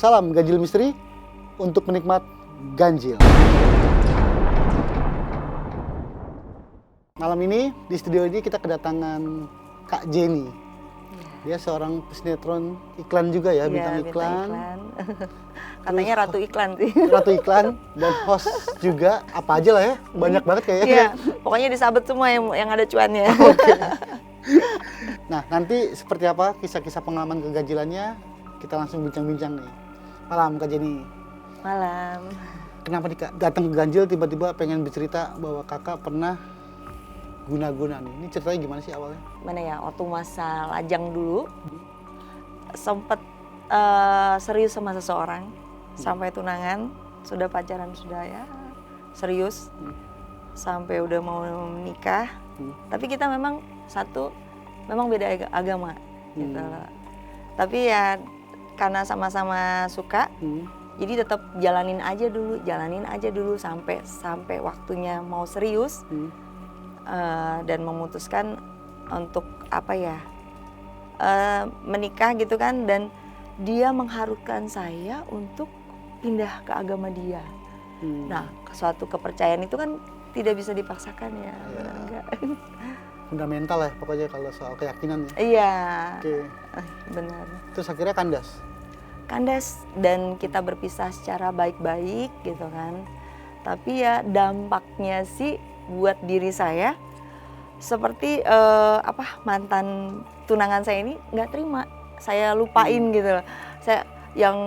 Salam ganjil misteri untuk penikmat ganjil. Malam ini di studio ini kita kedatangan Kak Jenny. Dia seorang pesinetron iklan juga ya, bintang iklan. Katanya ratu iklan sih. Ratu iklan dan host juga, apa aja lah ya, banyak banget kayaknya. Iya, pokoknya disabet semua yang ada cuannya. Oke. Nah, nanti seperti apa kisah-kisah pengalaman keganjilannya, kita langsung bincang-bincang nih. Malam Kak Jenny. Malam. Kenapa nih Kak datang ke ganjil tiba-tiba pengen bercerita bahwa kakak pernah guna-guna nih? Ini ceritanya gimana sih awalnya? Mana ya, waktu masa lajang dulu, sempet serius sama seseorang, sampai tunangan, sudah pacaran, sudah ya serius, sampai udah mau menikah. Tapi kita memang memang beda agama gitu loh. Tapi ya karena sama-sama suka, jadi tetap jalanin aja dulu sampai waktunya mau serius. Dan memutuskan untuk menikah gitu kan, dan dia mengharuskan saya untuk pindah ke agama dia. Nah, suatu kepercayaan itu kan tidak bisa dipaksakan ya. Benar enggak? Fundamental ya pokoknya kalau soal keyakinan ya. Iya. Oke. Benar. Terus akhirnya kandas dan kita berpisah secara baik-baik gitu kan. Tapi ya dampaknya sih buat diri saya seperti mantan tunangan saya ini nggak terima saya lupain gitu loh.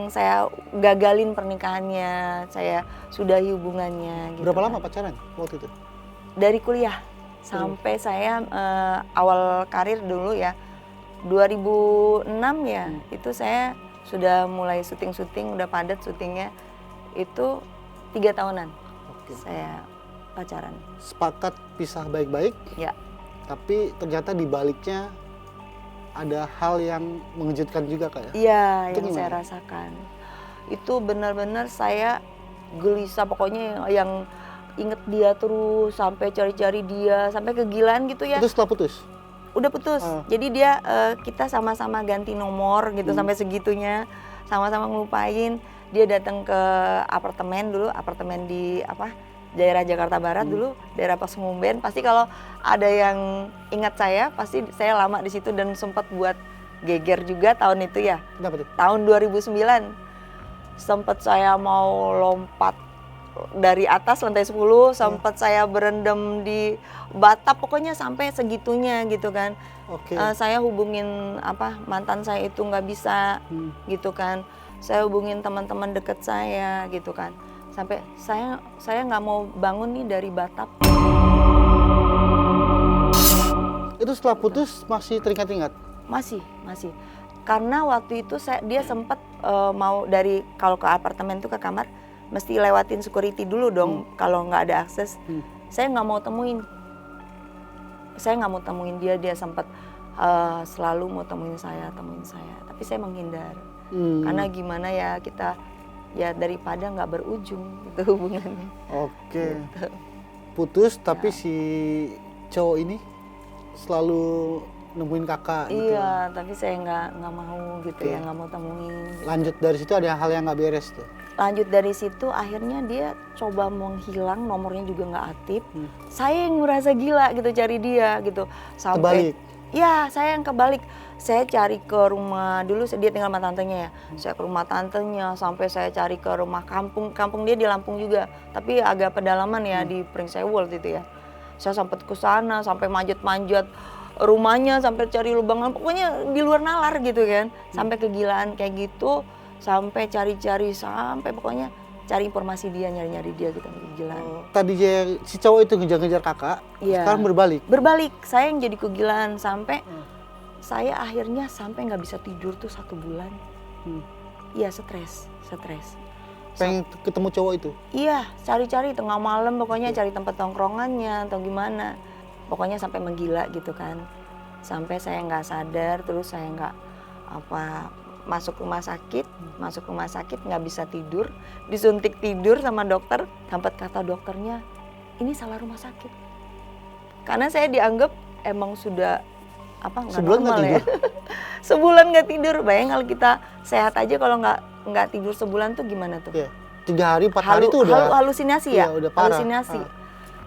Saya gagalin pernikahannya, saya sudahi hubungannya gitu. Berapa kan. lama pacaran waktu itu? Dari kuliah sampai saya awal karir dulu ya 2006 ya, itu saya sudah mulai syuting, udah padat syutingnya, itu 3 tahunan. Oke. Saya pacaran. Sepakat pisah baik-baik, Ya. tapi ternyata di baliknya ada hal yang mengejutkan juga Kak ya? Iya, Itu yang gimana? saya rasakan. Itu benar-benar saya gelisah, pokoknya yang inget dia terus, sampai cari-cari dia, sampai kegilaan gitu ya. Itu setelah putus? Udah putus. Jadi dia kita sama-sama ganti nomor gitu sampai segitunya, sama-sama ngelupain. Dia datang ke apartemen di daerah Jakarta Barat dulu, daerah Pasungumben. Pasti kalau ada yang ingat saya, pasti saya lama di situ dan sempat buat geger juga tahun itu ya. Kenapa tuh? Tahun 2009 sempat saya mau lompat dari atas lantai 10, sempat saya berendam di batap, pokoknya sampai segitunya gitu kan. Oke. Saya hubungin mantan saya itu nggak bisa gitu kan. Saya hubungin teman-teman deket saya gitu kan. Sampai saya nggak mau bangun nih dari batap. Itu setelah putus masih teringat-ingat? Masih. Karena waktu itu dia sempat mau kalau ke apartemen tuh ke kamar mesti lewatin security dulu dong kalau nggak ada akses. Saya nggak mau temuin. Dia sempat selalu mau temuin saya. Tapi saya menghindar. Karena gimana ya, kita ya daripada nggak berujung itu hubungannya. Oke. Gitu. Putus tapi si cowok ini selalu nemuin kakak gitu. Iya, tapi saya nggak mau gitu ya, nggak mau temuin. Gitu. Lanjut dari situ ada hal yang nggak beres tuh? Lanjut dari situ akhirnya dia coba menghilang, nomornya juga nggak aktif. Saya yang merasa gila gitu cari dia gitu. Kebalik? Ya, saya yang kebalik. Saya cari ke rumah, dulu dia tinggal sama tantenya ya. Saya ke rumah tantenya, sampai saya cari ke rumah kampung dia di Lampung juga. Tapi agak pedalaman ya, di Pringsewu itu ya. Saya sampai ke sana, sampai manjat-manjat rumahnya, sampai cari lubangan, pokoknya di luar nalar gitu kan. Sampai kegilaan kayak gitu. Sampai cari-cari, sampai pokoknya cari informasi dia, nyari-nyari dia gitu kegilaan. Tadi si cowok itu ngejar-ngejar kakak, sekarang berbalik? Berbalik, saya yang jadi kegilaan sampai saya akhirnya sampai nggak bisa tidur tuh 1 bulan. Iya, stres. Pengen ketemu cowok itu? Iya, cari-cari tengah malam, pokoknya cari tempat tongkrongannya atau gimana. Pokoknya sampai menggila gitu kan. Sampai saya nggak sadar, terus saya nggak masuk rumah sakit nggak bisa tidur, disuntik tidur sama dokter, sampai kata dokternya ini salah rumah sakit, karena saya dianggap emang sudah nggak normal ya. Sebulan nggak tidur, bayang kalau kita sehat aja kalau nggak nggak tidur sebulan tuh gimana tuh? Iya. 3 hari 4 hari itu udah halusinasi ya? iya, udah parah. Halusinasi.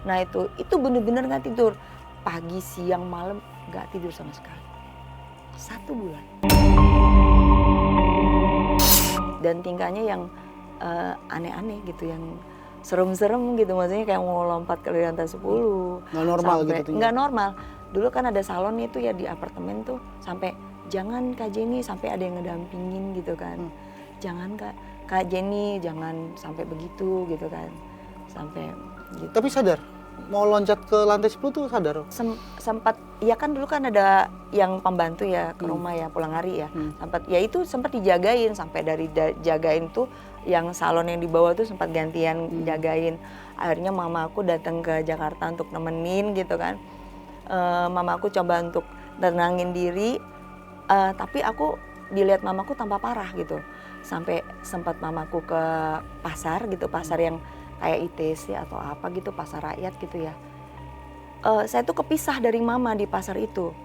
Nah itu bener-bener nggak tidur. Pagi, siang, malam nggak tidur sama sekali. 1 bulan. Dan tingkahnya yang aneh-aneh gitu, yang serem-serem gitu, maksudnya kayak mau lompat ke lantai 10. Nggak normal sampai, gitu tinggal. Nggak normal. Dulu kan ada salon itu ya di apartemen tuh, sampai jangan Kak Jenny, sampai ada yang ngedampingin gitu kan. Jangan Kak Jenny, jangan sampai begitu gitu kan. Sampai gitu. Tapi sadar, mau loncat ke lantai 10 tuh sadar? Sempat, ya kan dulu kan ada yang pembantu ya ke rumah ya, pulang hari ya. Sempat dijagain, sampai dari jagain tuh yang salon yang di bawah tuh sempat gantian jagain. Akhirnya mama aku datang ke Jakarta untuk nemenin gitu kan. Mama aku coba untuk tenangin diri, tapi aku dilihat mamaku tanpa parah gitu. Sampai sempat mamaku ke pasar gitu, pasar yang kayak ITC atau apa gitu, pasar rakyat gitu ya. Saya tuh kepisah dari mama di pasar itu,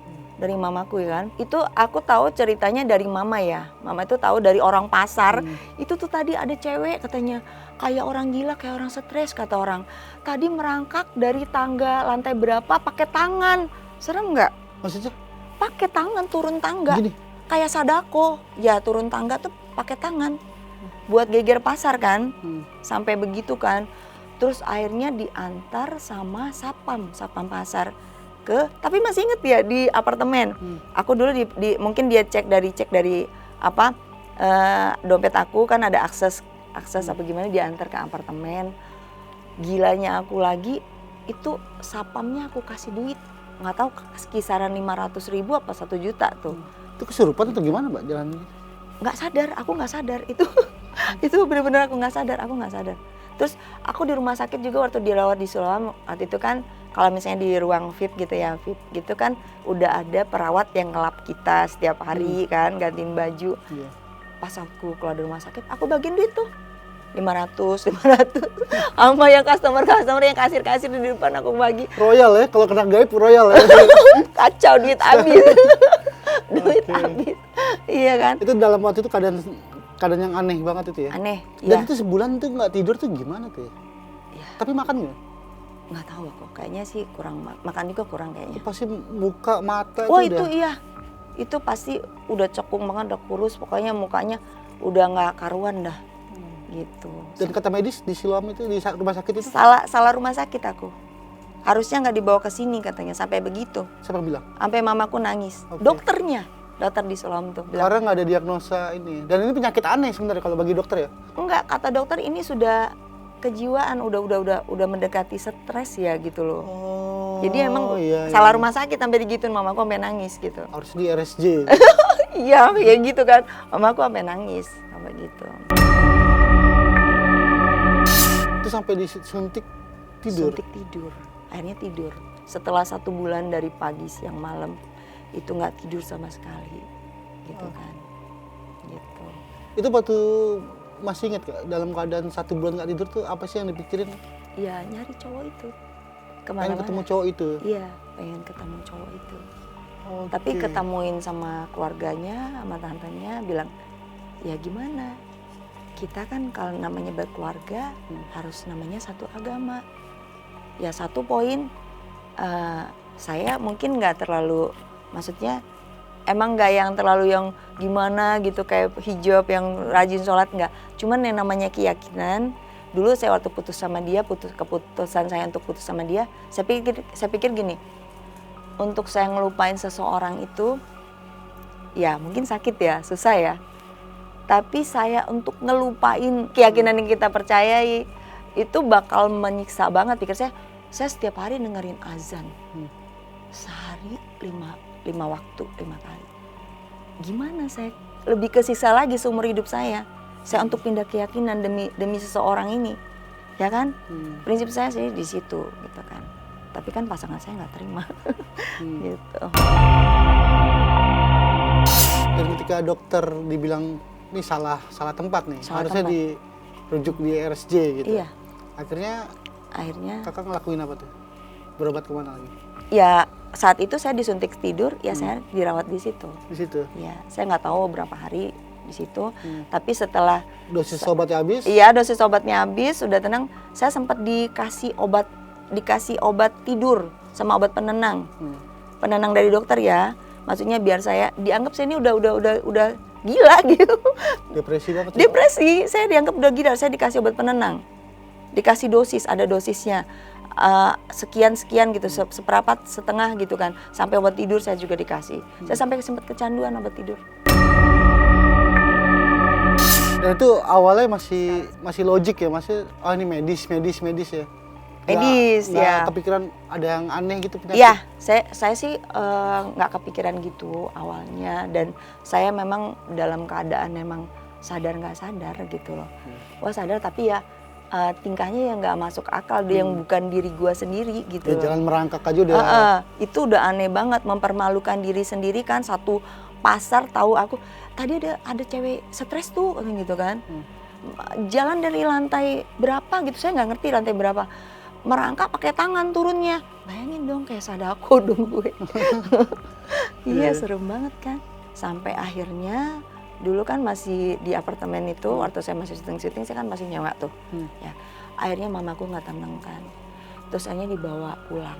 dari mamaku ya kan. Itu aku tahu ceritanya dari mama ya. Mama itu tahu dari orang pasar. Itu tuh tadi ada cewek katanya kayak orang gila, kayak orang stres kata orang. Tadi merangkak dari tangga lantai berapa pakai tangan. Serem nggak? Maksudnya? Pakai tangan turun tangga. Gini? Kayak Sadako. Ya turun tangga tuh pakai tangan. Buat geger pasar kan. Sampai begitu kan. Terus akhirnya diantar sama sapam pasar ke, tapi masih inget ya di apartemen. Aku dulu mungkin dia cek dari apa dompet aku kan ada akses apa gimana, diantar ke apartemen. Gilanya aku lagi itu sapamnya aku kasih duit, nggak tahu kisaran 500.000 apa 1 juta tuh. Itu kesurupan atau gimana Mbak jalannya? Nggak sadar, aku nggak sadar itu. Itu benar-benar aku nggak sadar. Terus aku di rumah sakit juga waktu dirawat di Siloam, waktu itu kan kalau misalnya di ruang VIP gitu ya, VIP gitu kan udah ada perawat yang ngelap kita setiap hari kan, gantiin baju. Pas aku keluar dari rumah sakit, aku bagiin duit tuh 500 sama yang customer yang kasir di depan aku bagi. Royal ya, kalau kena gaib royal ya. Kacau, duit habis. Duit habis. Iya kan? Itu dalam waktu itu keadaan yang aneh banget itu ya. Aneh. Dan itu sebulan tuh nggak tidur tuh gimana tuh ya? Ya. Tapi makan nggak? Nggak tahu aku, kayaknya sih kurang makan juga kurang kayaknya. Itu pasti muka, mata Oh itu itu udah. iya, itu pasti udah cekung banget, udah kurus, pokoknya mukanya udah nggak karuan dah, gitu. Dan kata medis di Siloam itu, di rumah sakit itu? Salah rumah sakit aku. Harusnya nggak dibawa ke sini katanya, sampai begitu. Siapa bilang? Sampai mamaku nangis. Oke. Dokter di Siloam tuh bilang. Karena nggak ada diagnosa ini. Dan ini penyakit aneh sebenarnya kalau bagi dokter ya? Enggak, kata dokter ini sudah kejiwaan, udah mendekati stres ya gitu loh. Oh, Jadi emang iya, salah iya. rumah sakit sampai digituin, mamaku sampai nangis gitu. Harus di RSJ. Iya, kayak gitu kan. Mamaku sampai nangis, sampai gitu. Itu sampai disuntik tidur. Suntik tidur. Akhirnya tidur. Setelah 1 bulan dari pagi, siang, malam itu nggak tidur sama sekali, gitu kan. Gitu. Itu waktu masih ingat Kak, dalam keadaan 1 bulan nggak tidur tuh apa sih yang dipikirin? Iya, nyari cowok itu. Pengen Kemana-mana. ketemu cowok itu? Iya, pengen ketemu cowok itu. Oke. Tapi ketemuin sama keluarganya, sama tantenya, bilang, ya gimana? Kita kan kalau namanya berkeluarga harus namanya satu agama. Ya 1 poin, saya mungkin nggak terlalu, maksudnya emang nggak yang terlalu yang gimana gitu kayak hijab yang rajin sholat, nggak. Cuman yang namanya keyakinan. Dulu saya waktu putus sama dia, keputusan saya untuk putus sama dia, saya pikir gini, untuk saya ngelupain seseorang itu, ya mungkin sakit ya, susah ya. Tapi saya untuk ngelupain keyakinan yang kita percayai, itu bakal menyiksa banget. Pikir saya setiap hari dengerin azan. Sehari 5 waktu, 5 kali. Gimana saya lebih kesisa lagi seumur hidup saya untuk pindah keyakinan demi seseorang ini, ya kan? Prinsip saya sih di situ, gitu kan. Tapi kan pasangan saya nggak terima, gitu. Dan ketika dokter dibilang ini salah tempat nih, harusnya dirujuk di RSJ gitu. Iya. Akhirnya kakak ngelakuin apa tuh? Berobat kemana lagi? Ya saat itu saya disuntik tidur, ya saya dirawat di situ. Di situ? Ya, saya nggak tahu berapa hari di situ. Tapi setelah Dosis obatnya habis? iya dosis obatnya habis, sudah tenang, saya sempat dikasih obat tidur sama obat penenang. Penenang dari dokter ya. Maksudnya biar saya dianggap saya ini udah gila gitu. Depresi banget. Depresi, saya dianggap udah gila, saya dikasih obat penenang. Dikasih dosis, ada dosisnya. Sekian gitu, seperempat, setengah gitu kan. Sampai obat tidur saya juga dikasih. Saya sampai sempat kecanduan obat tidur. Dan itu awalnya masih logik ya, masih ini medis ya. Medis ya. Nggak kepikiran ada yang aneh gitu penyakit? Iya, saya sih nggak kepikiran gitu awalnya, dan saya memang dalam keadaan memang sadar nggak sadar gitu loh. Wah sadar tapi ya tingkahnya yang nggak masuk akal, yang bukan diri gua sendiri gitu. Ya, jalan merangkak aja udah. Itu udah aneh banget, mempermalukan diri sendiri kan, satu pasar tahu aku tadi ada cewek stres tuh gitu kan. Jalan dari lantai berapa gitu, saya nggak ngerti lantai berapa. Merangkak pakai tangan turunnya. Bayangin dong kayak Sadako dong gue. Iya serem banget kan. Sampai akhirnya dulu kan masih di apartemen itu, waktu saya masih syuting saya kan masih nyewa tuh. Ya, akhirnya mamaku nggak tenang kan. Terus akhirnya dibawa pulang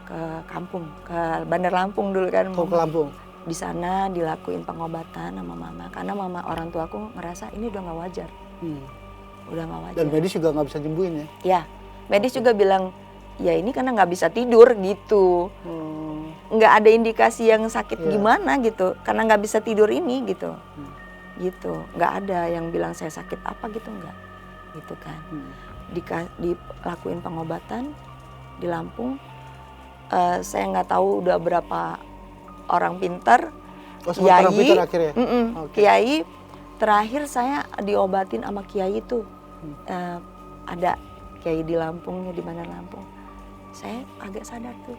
ke kampung, ke Bandar Lampung dulu kan. Ke Lampung. Di sana dilakuin pengobatan sama mama, karena mama orang tuaku ngerasa ini udah nggak wajar. Udah nggak wajar. Dan medis juga nggak bisa nyembuhin ya? Ya. Medis juga bilang, ya ini karena nggak bisa tidur gitu. Nggak ada indikasi yang sakit gimana gitu. Karena nggak bisa tidur ini gitu. Gitu. Nggak ada yang bilang saya sakit apa gitu, nggak. Gitu kan. Dilakuin pengobatan di Lampung. Saya nggak tahu udah berapa orang pintar. Kiai. Orang pintar akhirnya? Kiai. Terakhir saya diobatin sama kiai itu. Ada Kiai di Lampung, di Bandar Lampung. Saya agak sadar tuh.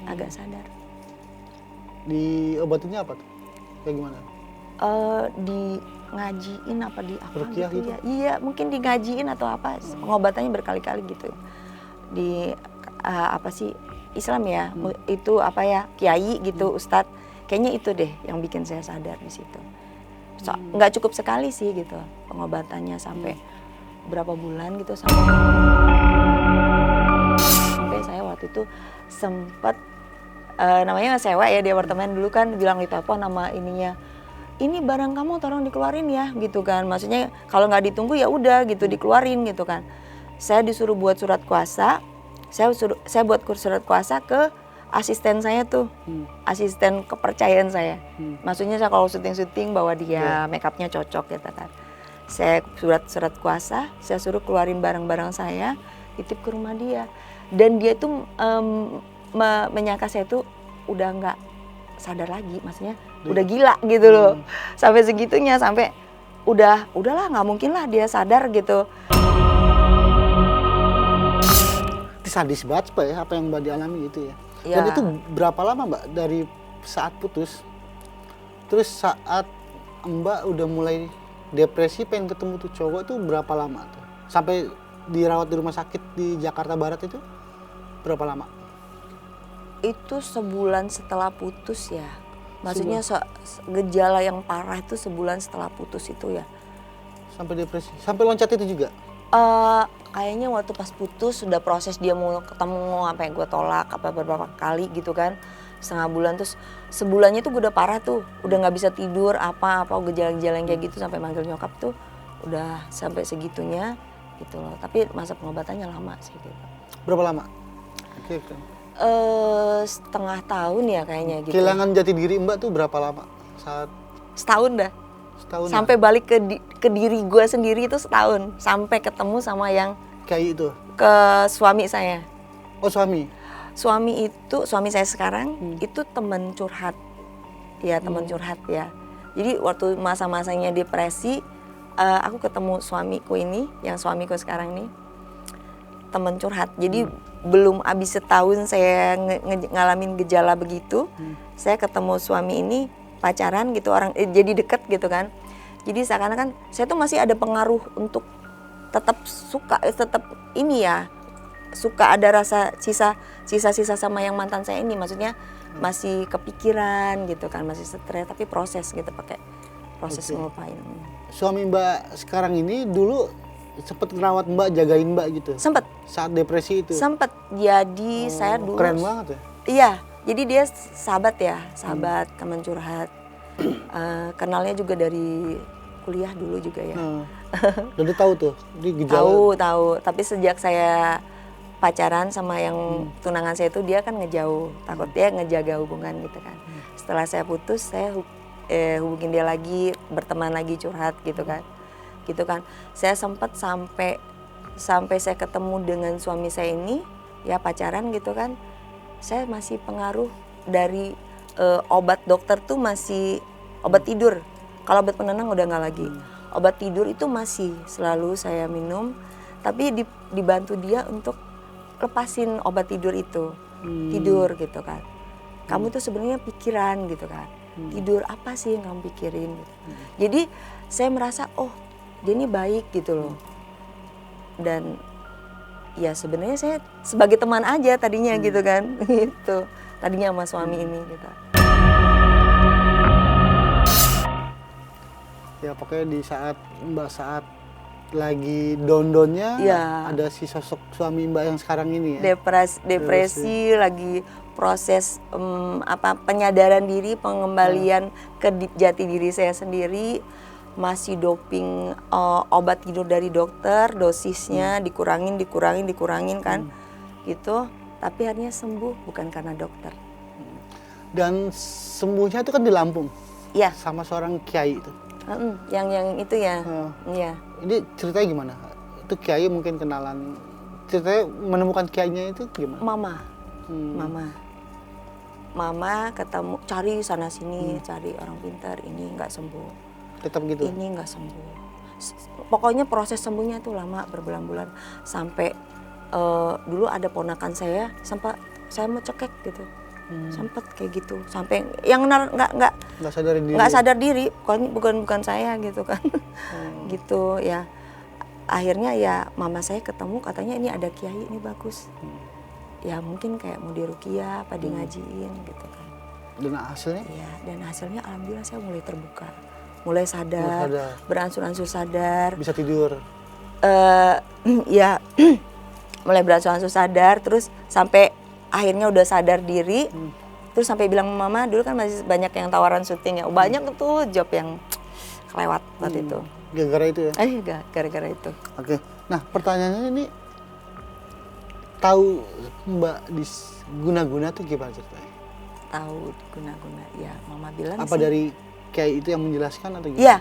Agak sadar. Diobatinnya apa tuh? Kayak gimana? Di ngajiin apa di apa Ruqyah gitu ya. Iya, mungkin di ngajiin atau apa. Pengobatannya berkali-kali gitu. Di apa sih Islam ya. Itu apa ya? Kiai gitu, ustadz. Kayaknya itu deh yang bikin saya sadar di situ. Nggak cukup sekali sih gitu pengobatannya, sampai berapa bulan gitu, sampai saya waktu itu sempat namanya sewa ya di apartemen dulu kan, bilang di telepon nama ininya, ini barang kamu tolong dikeluarin ya gitu kan, maksudnya kalau nggak ditunggu ya udah gitu dikeluarin gitu kan. Saya disuruh buat surat kuasa, saya buat surat kuasa ke asisten saya tuh, asisten kepercayaan saya. Maksudnya saya kalau syuting bawa dia, make upnya cocok gitu kan. Saya surat kuasa, saya suruh keluarin barang-barang saya, titip ke rumah dia. Dan dia itu menyangka saya itu udah nggak sadar lagi, maksudnya udah gila gitu loh. Sampai segitunya, sampai udahlah nggak mungkin lah dia sadar gitu. Itu sadis banget Mbak ya, apa yang Mbak dialami gitu ya. Ya. Dan itu berapa lama Mbak dari saat putus, terus saat Mbak udah mulai depresi pengen ketemu tuh cowok, itu berapa lama tuh? Sampai dirawat di rumah sakit di Jakarta Barat itu berapa lama? Itu sebulan setelah putus ya. Maksudnya gejala yang parah itu sebulan setelah putus itu ya. Sampai depresi, sampai loncat itu juga? Kayaknya waktu pas putus sudah proses dia mau ketemu, sampai gue tolak apa beberapa kali gitu kan. Setengah bulan, terus sebulannya tuh gue udah parah tuh, udah nggak bisa tidur apa gejala-gejala yang kayak gitu, sampai manggil nyokap tuh udah sampai segitunya gitu loh. Tapi masa pengobatannya lama sih gitu. Berapa lama? Oke. Setengah tahun ya kayaknya gitu. Kehilangan jati diri Mbak tuh berapa lama? Setahun dah. Setahun. Sampai balik ke diri gue sendiri itu setahun, sampai ketemu sama yang kayak itu. Ke suami saya. Oh suami? Suami saya sekarang itu teman curhat. Ya teman curhat ya. Jadi waktu masa-masanya depresi, aku ketemu suamiku ini, yang suamiku sekarang nih, teman curhat. Jadi belum habis setahun saya ngalamin gejala begitu, saya ketemu suami ini, pacaran gitu, jadi deket gitu kan. Jadi seakan-akan saya tuh masih ada pengaruh untuk tetap suka, tetap ini ya, suka ada rasa sisa-sisa sama yang mantan saya ini, maksudnya masih kepikiran gitu kan, masih stres, tapi proses gitu pakai proses Oke. ngelupain. Suami Mbak sekarang ini dulu sempet ngerawat Mbak, jagain Mbak gitu Sempet saat depresi itu. sempet jadi saya dulu Keren banget ya. iya, jadi dia sahabat ya, sahabat, teman curhat. Kenalnya juga dari kuliah dulu juga ya. Dan dia tahu tuh, dia gejala. Tahu. Tapi sejak saya pacaran sama yang tunangan saya itu, dia kan ngejauh, takut dia ngejaga hubungan gitu kan. Setelah saya putus, saya hubungin dia lagi, berteman lagi, curhat gitu kan. Saya sempat sampai saya ketemu dengan suami saya ini, ya pacaran gitu kan. Saya masih pengaruh dari obat dokter tuh masih obat tidur. Kalau obat penenang udah nggak lagi. Obat tidur itu masih selalu saya minum, tapi dibantu dia untuk lepasin obat tidur itu. Tidur gitu kan. Kamu tuh sebenarnya pikiran gitu kan. Tidur apa sih yang kamu pikirin gitu. Jadi saya merasa oh dia ini baik gitu loh. Dan ya sebenarnya saya sebagai teman aja tadinya gitu kan. Gitu. Tadinya sama suami ini gitu. Ya pokoknya di saat Mbak saat lagi down-downnya ada si sosok suami Mbak yang sekarang ini ya. Depresi lagi proses penyadaran diri, pengembalian ke jati diri saya sendiri, masih doping obat tidur dari dokter, dosisnya dikurangin kan, gitu. Tapi akhirnya sembuh bukan karena dokter. Dan sembuhnya itu kan di Lampung. Iya. Sama seorang kiai itu. Yang itu ya. Iya. Ini ceritanya gimana? Itu kiai mungkin kenalan. Ceritanya menemukan kiainya itu gimana? Mama ketemu, cari sana sini, cari orang pintar, ini nggak sembuh. Tetap gitu? Ini nggak sembuh. Pokoknya proses sembuhnya tuh lama, berbulan-bulan. Sampai dulu ada ponakan saya, sempat saya mau cekek gitu. Sempet kayak gitu. Sampai yang nggak sadar diri, bukan saya gitu kan. Gitu ya. Akhirnya ya mama saya ketemu, katanya ini ada kiai, ini bagus. Ya mungkin kayak mau diruqyah apa di ngajiin gitu kan. Dan hasilnya? Iya, dan hasilnya alhamdulillah saya mulai terbuka. Mulai sadar. Beransur-ansur sadar. Bisa tidur? Ya mulai beransur-ansur sadar, terus sampai akhirnya udah sadar diri. Terus sampai bilang mama, dulu kan masih banyak yang tawaran syuting ya. Banyak tuh job yang kelewat waktu itu. Gara-gara itu ya? Gara-gara itu. Oke, nah pertanyaannya ini, tahu Mbak di guna-guna tuh gimana ceritanya? Tahu guna-guna, ya mama bilang apa sih. Dari kiai itu yang menjelaskan atau gimana? Iya,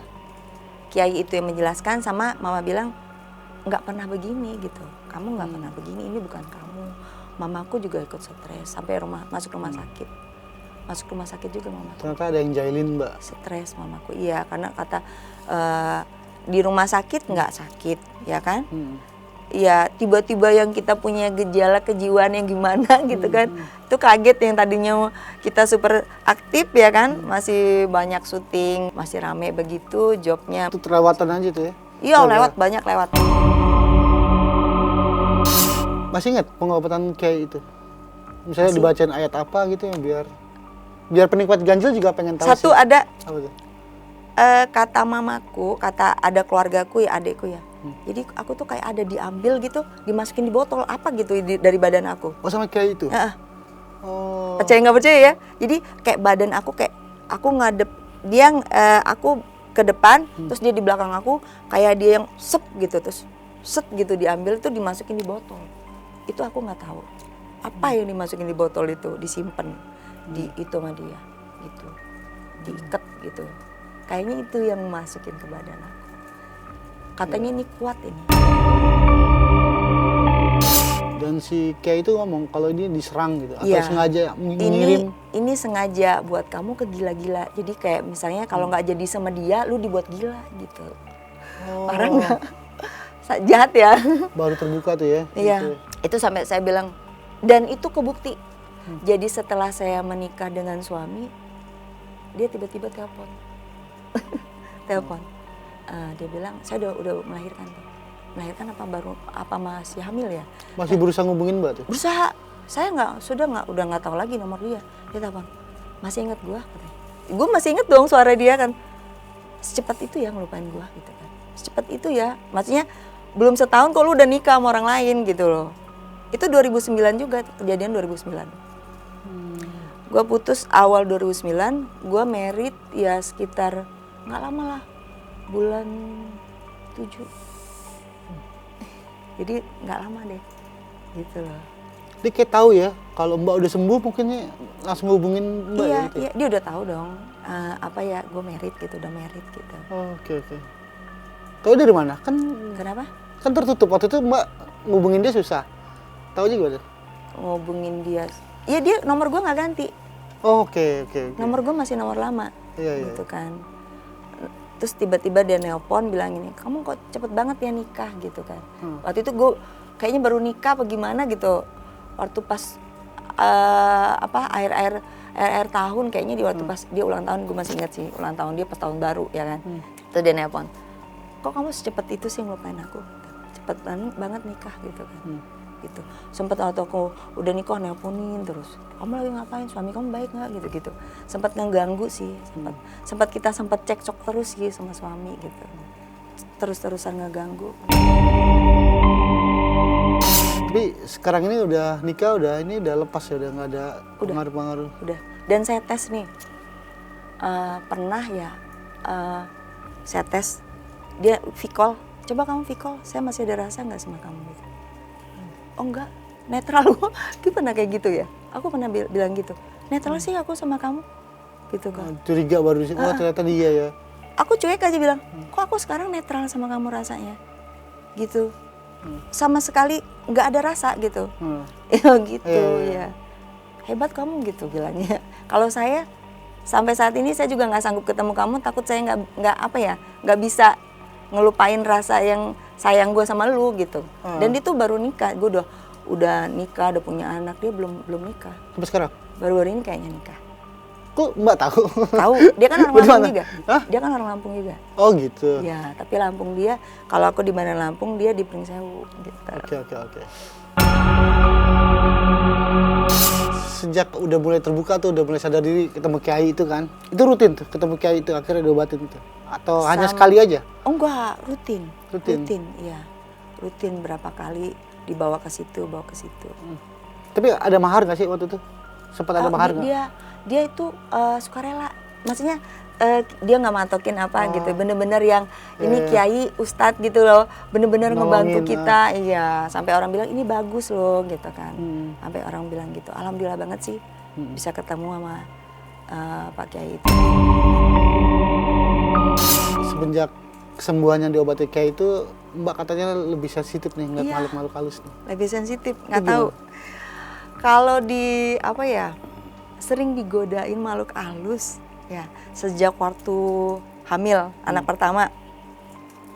kiai itu yang menjelaskan, sama mama bilang nggak pernah begini gitu. Kamu nggak pernah begini, ini bukan kamu. Mamaku juga ikut stres sampai masuk rumah sakit. Masuk rumah sakit juga mama. Ternyata ada yang jahilin Mbak. Stres mamaku, iya, karena kata di rumah sakit nggak sakit, ya kan? Ya tiba-tiba yang kita punya gejala kejiwaan yang gimana gitu kan. Itu kaget, yang tadinya kita super aktif ya kan, masih banyak syuting, masih rame begitu jobnya. Itu perawatan aja tuh ya? Iya, banyak lewat. Masih ingat pengobatan kiai itu? Misalnya dibacain ayat apa gitu ya, biar penikmat ganjil juga pengen tahu. Satu sih. Ada apa tuh? Kata mamaku, kata ada keluargaku ya, adekku ya. Jadi aku tuh kayak ada diambil gitu, dimasukin di botol apa gitu dari badan aku. Oh, sama kiai itu? Oh. Percaya nggak percaya ya? Jadi kayak badan aku kayak aku ngadep dia, aku ke depan, terus dia di belakang aku, kayak dia yang sep gitu, terus set gitu diambil tuh dimasukin di botol. Itu aku nggak tahu apa yang dimasukin di botol itu, disimpan di itu sama dia gitu, diikat gitu. Kayaknya itu yang masukin ke badan aku. Katanya ini kuat ini. Dan si kiai itu ngomong kalau ini diserang gitu, atau sengaja ngirim? Ini sengaja buat kamu ke gila-gila. Jadi kayak misalnya kalau nggak jadi sama dia, lu dibuat gila gitu. Parah nggak? Jahat ya. Baru terbuka tuh ya? Iya, itu sampai saya bilang, dan itu kebukti. Jadi setelah saya menikah dengan suami, dia tiba-tiba telepon. Dia bilang, saya udah melahirkan tuh. Melahirkan apa masih hamil ya? Masih berusaha ngubungin Mbak tuh? Berusaha. Saya udah nggak tahu lagi nomor dia. Dia telepon, masih inget gua? Gue masih inget dong suara dia kan. secepat itu ya ngelupain gue gitu kan. Secepat itu ya, maksudnya belum setahun kok lu udah nikah sama orang lain gitu loh. Itu 2009 juga, kejadian 2009. Gue putus awal 2009, gue married ya sekitar nggak lama lah, bulan 7. Jadi nggak lama deh, gitu loh. Dia kayak tahu ya, kalau Mbak udah sembuh mungkin langsung hubungin Mbak Iya, gitu. iya, dia udah tahu dong. Apa ya, gue married gitu, udah married gitu. Oh, oke. Tahu dari mana? Kenapa? Kan tertutup waktu itu Mbak ngubungin dia susah. Tahu juga. Ngubungin dia. Iya, dia nomor gue nggak ganti. Oh, oke. Nomor gue masih nomor lama. Iya. Gitu kan. Terus tiba-tiba dia nelpon bilang gini, kamu kok cepet banget ya nikah gitu kan. Waktu itu gue kayaknya baru nikah apa gimana gitu. Waktu pas akhir tahun kayaknya di waktu pas dia ulang tahun, gue masih ingat sih ulang tahun dia pas tahun baru ya kan. Terus dia nelpon, kok kamu secepat itu sih ngelupain aku? Cepet banget nikah gitu kan. Gitu. Sempet waktu aku udah nikah nelponin terus, kamu lagi ngapain, suami kamu baik nggak gitu. Sempat ngeganggu sih, sempat kita cekcok terus sih sama suami gitu, terus-terusan ngeganggu. Tapi sekarang ini udah nikah, udah lepas ya, udah nggak ada pengaruh-pengaruh. Udah. Dan saya tes nih, pernah ya saya tes, dia Vicol, coba kamu Vicol, saya masih ada rasa nggak sama kamu gitu. Oh enggak, netral kok. Dia pernah kayak gitu ya? Aku pernah bilang gitu, netral sih aku sama kamu gitu kan. Curiga baru sih, oh ternyata dia ya. Aku cuek aja bilang, kok aku sekarang netral sama kamu rasanya gitu. Sama sekali nggak ada rasa gitu. Ya gitu ya. Hebat kamu gitu bilangnya. Kalau saya sampai saat ini saya juga nggak sanggup ketemu kamu, takut saya nggak bisa ngelupain rasa yang sayang gue sama lu gitu. Dan dia tuh baru nikah, gue udah nikah, udah punya anak, dia belum nikah. Sampai sekarang? Baru-baru ini kayaknya nikah. Kok Mbak tahu? Tahu, dia kan orang Lampung juga. Hah? Dia kan orang Lampung juga. Oh gitu. Ya, tapi Lampung dia, kalau aku di mana Lampung, dia di Pringsewu gitu. Oke. Sejak udah mulai terbuka tuh, udah mulai sadar diri ketemu kiai itu kan. Itu rutin tuh ketemu kiai itu, akhirnya diobatin itu. Atau hanya sekali aja? Oh enggak, rutin. Rutin, iya. Rutin berapa kali dibawa ke situ, Tapi ada mahar nggak sih waktu itu? Sempat ada mahar nggak? Dia itu sukarela. Maksudnya dia nggak matokin apa gitu. Bener-bener yang ini kiai, ustadz gitu loh. Bener-bener ngebantu kita. Iya, sampai orang bilang ini bagus loh gitu kan. Sampai orang bilang gitu. Alhamdulillah banget sih bisa ketemu sama Pak Kiai itu. Semenjak kesembuhannya diobati kiai itu, Mbak katanya lebih sensitif nih ngeliat makhluk-makhluk halus nih. Lebih sensitif, nggak tahu. Kalau sering digodain makhluk halus ya sejak waktu hamil anak pertama.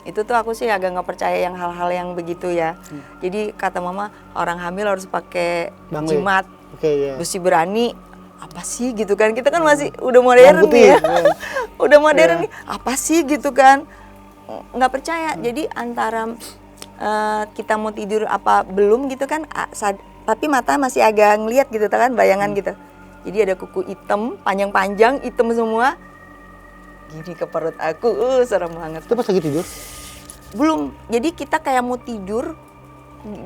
Itu tuh aku sih agak nggak percaya yang hal-hal yang begitu ya. Jadi kata mama orang hamil harus pakai jimat, besi berani. Apa sih gitu kan, kita kan masih udah modern nih ya. Udah modern nih, apa sih gitu kan. Nggak percaya. Jadi antara kita mau tidur apa belum gitu kan, tapi mata masih agak ngeliat gitu kan, bayangan gitu. Jadi ada kuku hitam, panjang-panjang, hitam semua. Gini ke perut aku, serem banget. Itu pas lagi tidur? Belum, jadi kita kayak mau tidur,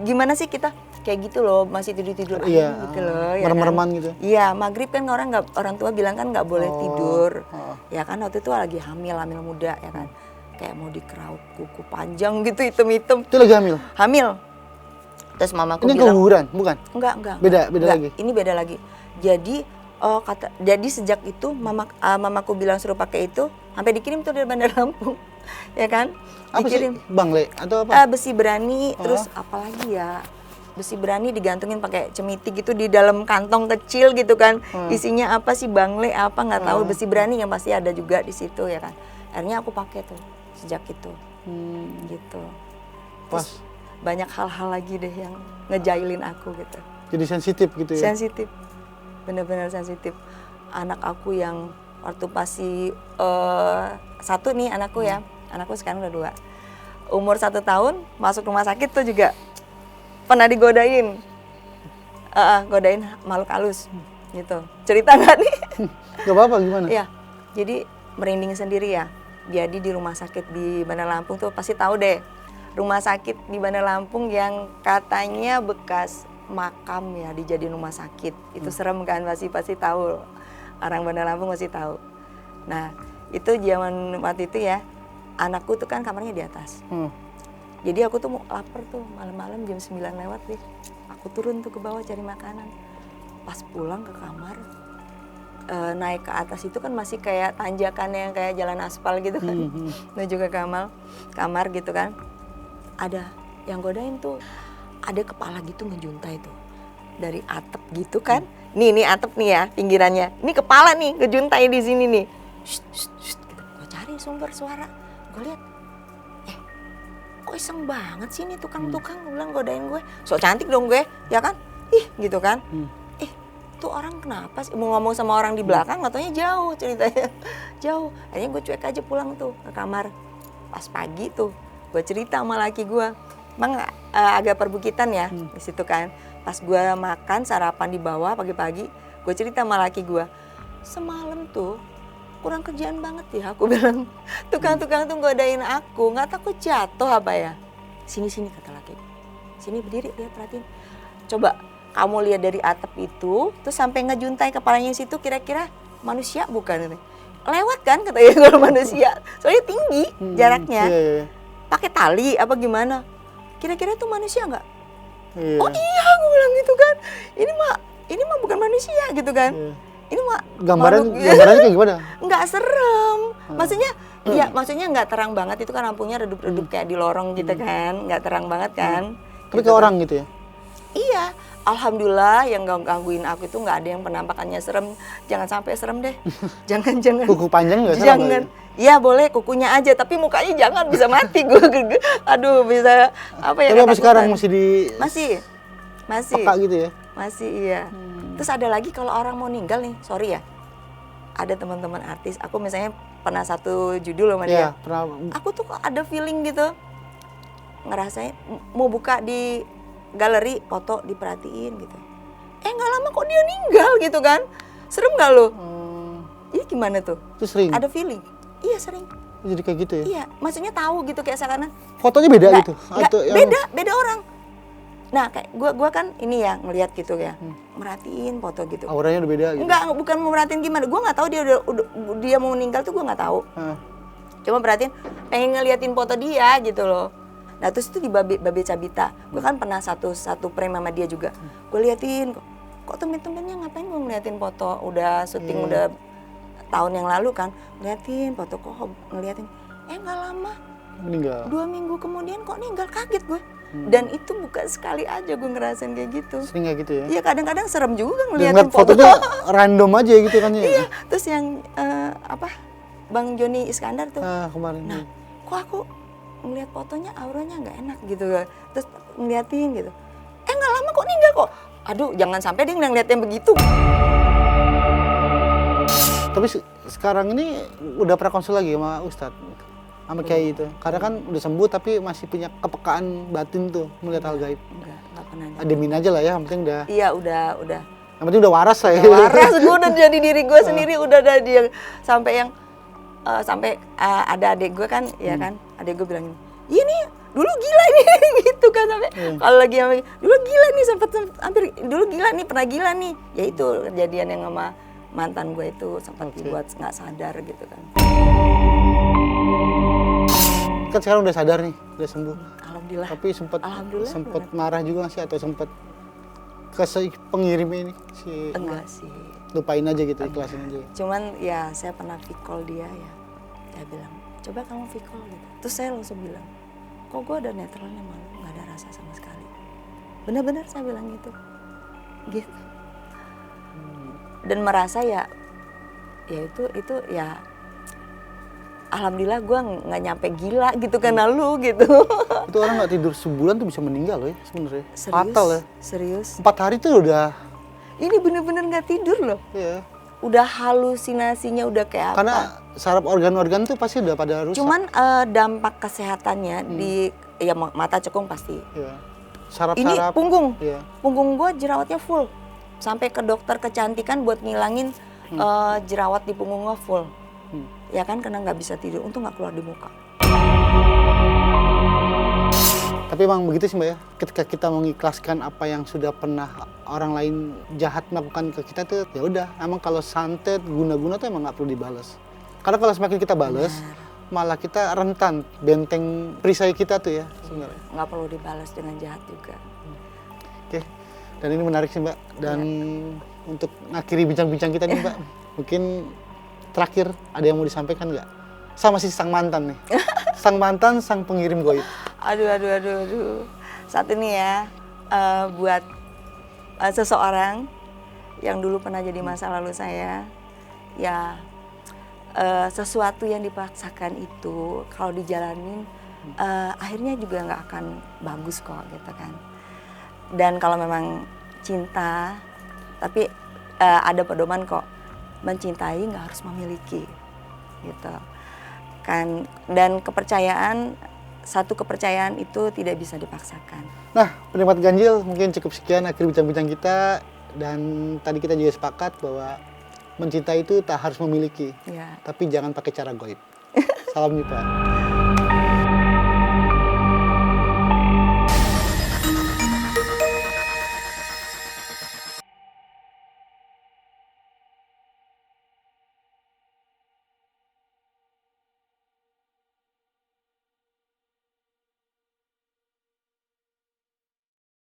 gimana sih kita kayak gitu loh, masih tidur-tidur aja gitu loh. Merem-mereman gitu? Iya, maghrib kan orang tua bilang kan nggak boleh tidur. Ya kan waktu itu lagi hamil muda ya kan. Kayak mau dikeraup kuku panjang gitu, hitam-hitam. Itu lagi hamil? Hamil. Terus mamaku bilang. Ini keguguran, bukan? Enggak. Beda lagi? Ini beda lagi. Jadi sejak itu mamaku bilang suruh pakai itu, sampai dikirim tuh dari Bandar Lampung. Ya kan? Apa dikirim. Sih? Bangle atau apa? Besi berani, terus apalagi ya? Besi berani digantungin pakai cemiti gitu di dalam kantong kecil gitu kan. Isinya apa sih, bangle apa nggak tahu. Besi berani yang pasti ada juga di situ ya kan. Akhirnya aku pakai tuh sejak itu. Gitu. Terus banyak hal-hal lagi deh yang ngejailin aku gitu. Jadi sensitif gitu ya? Sensitif. Bener-bener sensitif. Anak aku yang waktu pasti satu nih anakku ya. Anakku sekarang udah 2. Umur 1 tahun masuk rumah sakit tuh juga pernah digodain, godain makhluk halus, gitu. Cerita nggak nih? Gak apa-apa, gimana? Iya, jadi merinding sendiri ya. Jadi di rumah sakit di Bandar Lampung tuh pasti tahu deh. Rumah sakit di Bandar Lampung yang katanya bekas makam ya dijadiin rumah sakit. Itu serem kan, pasti tahu. Orang Bandar Lampung pasti tahu. Nah, itu zaman waktu itu ya, anakku tuh kan kamarnya di atas. Jadi aku tuh mau lapar tuh, malam-malam jam 9 lewat nih. Aku turun tuh ke bawah cari makanan. Pas pulang ke kamar, naik ke atas itu kan masih kayak tanjakan yang kayak jalan aspal gitu kan. Menuju ke kamar gitu kan. Ada yang godain tuh, ada kepala gitu ngejuntai tuh. Dari atap gitu kan. Nih atap nih ya pinggirannya. Ini kepala nih ngejuntai di sini nih. Gitu. Gue cari sumber suara. Gue lihat, kok iseng banget sih nih tukang-tukang, gue bilang godain gue. So cantik dong gue, ya kan? Ih gitu kan. Tuh orang kenapa sih mau ngomong sama orang di belakang, nggak taunya jauh ceritanya. Jauh. Akhirnya gue cuek aja pulang tuh ke kamar. Pas pagi tuh gue cerita sama laki gue. Emang agak perbukitan ya di situ kan. Pas gue makan sarapan di bawah pagi-pagi, gue cerita sama laki gue. Semalam tuh kurang kerjaan banget ya, aku bilang. Tukang-tukang tuh godain aku, nggak takut jatuh apa ya. Sini kata laki. Sini berdiri, lihat perhatiin. Coba kamu lihat dari atap itu, terus sampai ngejuntai kepalanya situ, kira-kira manusia bukan? Lewat kan katanya kalau manusia, soalnya tinggi jaraknya. Pakai tali apa gimana? Kira-kira tuh manusia nggak? Oh iya, aku bilang gitu kan. Ini mah bukan manusia gitu kan. Ini mah gambarannya kayak gimana? Nggak serem. Maksudnya nggak terang banget, itu kan lampunya redup-redup kayak di lorong gitu kan, nggak terang banget kan. Tapi kayak orang gitu ya? Iya, alhamdulillah yang gangguin aku itu nggak ada yang penampakannya serem. Jangan sampai serem deh. Jangan. Kuku panjang nggak serem? Jangan. Iya boleh kukunya aja, tapi mukanya jangan, bisa mati gue. Aduh, bisa apa ya? Tapi sampai sekarang masih di masih peka gitu ya? Masih iya. Terus ada lagi kalau orang mau ninggal nih, sorry ya. Ada teman-teman artis, aku misalnya pernah satu judul sama dia. Pernah. Aku tuh kok ada feeling gitu. Ngerasain mau buka di galeri foto diperhatiin gitu. Nggak lama kok dia ninggal gitu kan. Serem nggak lo? Ini gimana tuh? Itu sering? Ada feeling. Iya sering. Jadi kayak gitu ya? Iya, maksudnya tahu gitu kayak seakan. Fotonya beda gitu? Atau beda orang. Nah kayak gua kan ini ya ngelihat gitu ya, merhatiin foto gitu. Auranya udah beda gitu? Enggak, bukan mau merhatiin gimana. Gua nggak tahu dia mau meninggal tuh gua nggak tahu. Cuma perhatiin, pengen ngeliatin foto dia gitu loh. Nah terus itu di Babe Cabita, gue kan pernah satu frame sama dia juga. Gue liatin, kok tumben-tumbennya ngapain gue ngeliatin foto, udah syuting udah tahun yang lalu kan. Ngeliatin foto kok ngeliatin, nggak lama. Meninggal? 2 minggu kemudian kok ninggal, kaget gue. Dan itu bukan sekali aja gue ngerasain kayak gitu. Sering kayak gitu ya? Iya kadang-kadang serem juga ngeliatin fotonya random aja gitu kan ya? Iya, terus yang Bang Joni Iskandar tuh. Kemarin. Nah, kok aku ngeliat fotonya auranya nggak enak gitu, terus ngeliatin gitu, nggak lama kok ninggal kok. Aduh, jangan sampai dia ngeliat yang begitu. Tapi sekarang ini udah pernah konsul lagi sama Ustadz, sama Kiai itu? Karena kan udah sembuh tapi masih punya kepekaan batin tuh melihat hal gaib. Nggak pernah. Ademin aja lah ya, yang penting udah. Iya, udah. Yang penting udah waras lah ya. Udah waras, gue udah jadi diri gue sendiri, udah ada dia sampai ada adik gue kan, ya kan, adik gue bilang ini dulu gila nih gitu kan, sampai kalau lagi dulu gila nih sempat hampir dulu gila nih, pernah gila nih, ya itu kejadian yang sama mantan gue itu sempat dibuat nggak sadar gitu kan. Kan sekarang udah sadar nih, udah sembuh. Alhamdulillah. Tapi sempat marah juga sih, atau sempat ke pengirim ini si? Enggak sih. Lupain aja gitu, ikhlasin aja. Cuman ya saya pernah call dia ya. Saya bilang, coba kamu call gitu. Terus saya langsung bilang, kok gue ada netralnya malu, nggak ada rasa sama sekali. Benar-benar saya bilang gitu. Dan merasa ya itu ya alhamdulillah gue nggak nyampe gila gitu karena lu gitu. Itu orang nggak tidur sebulan tuh bisa meninggal loh ya sebenarnya. Fatal ya. Serius. 4 hari tuh udah. Ini bener-bener nggak tidur loh. Iya. Udah halusinasinya udah kayak apa. Karena saraf organ-organ tuh pasti udah pada rusak. Cuman dampak kesehatannya di ya mata cekung pasti. Iya. Saraf-saraf. Ini punggung. Iya. Punggung gue jerawatnya full. Sampai ke dokter kecantikan buat ngilangin jerawat di punggung gue full. Ya kan, karena nggak bisa tidur, untung nggak keluar di muka. Tapi emang begitu sih Mbak ya, ketika kita mengikhlaskan apa yang sudah pernah orang lain jahat melakukan ke kita tuh, ya udah, emang kalau santet, guna-guna tuh emang nggak perlu dibalas. Karena kalau semakin kita balas, malah kita rentan, benteng perisai kita tuh ya sebenarnya. Nggak perlu dibalas dengan jahat juga. Oke, dan ini menarik sih Mbak. Dan untuk mengakhiri bincang-bincang kita nih Mbak, mungkin terakhir ada yang mau disampaikan nggak? Sama si sang mantan nih, sang mantan, sang pengirim goib. Aduh. Saat ini ya, buat seseorang yang dulu pernah jadi masa lalu saya, ya sesuatu yang dipaksakan itu kalau dijalanin akhirnya juga nggak akan bagus kok gitu kan. Dan kalau memang cinta, tapi ada pedoman kok, mencintai nggak harus memiliki gitu kan. Dan satu kepercayaan itu tidak bisa dipaksakan. Nah, penikmat ganjil, mungkin cukup sekian akhir bincang-bincang kita. Dan tadi kita juga sepakat bahwa mencintai itu tak harus memiliki, Ya. tapi jangan pakai cara goib. Salam Nyipa.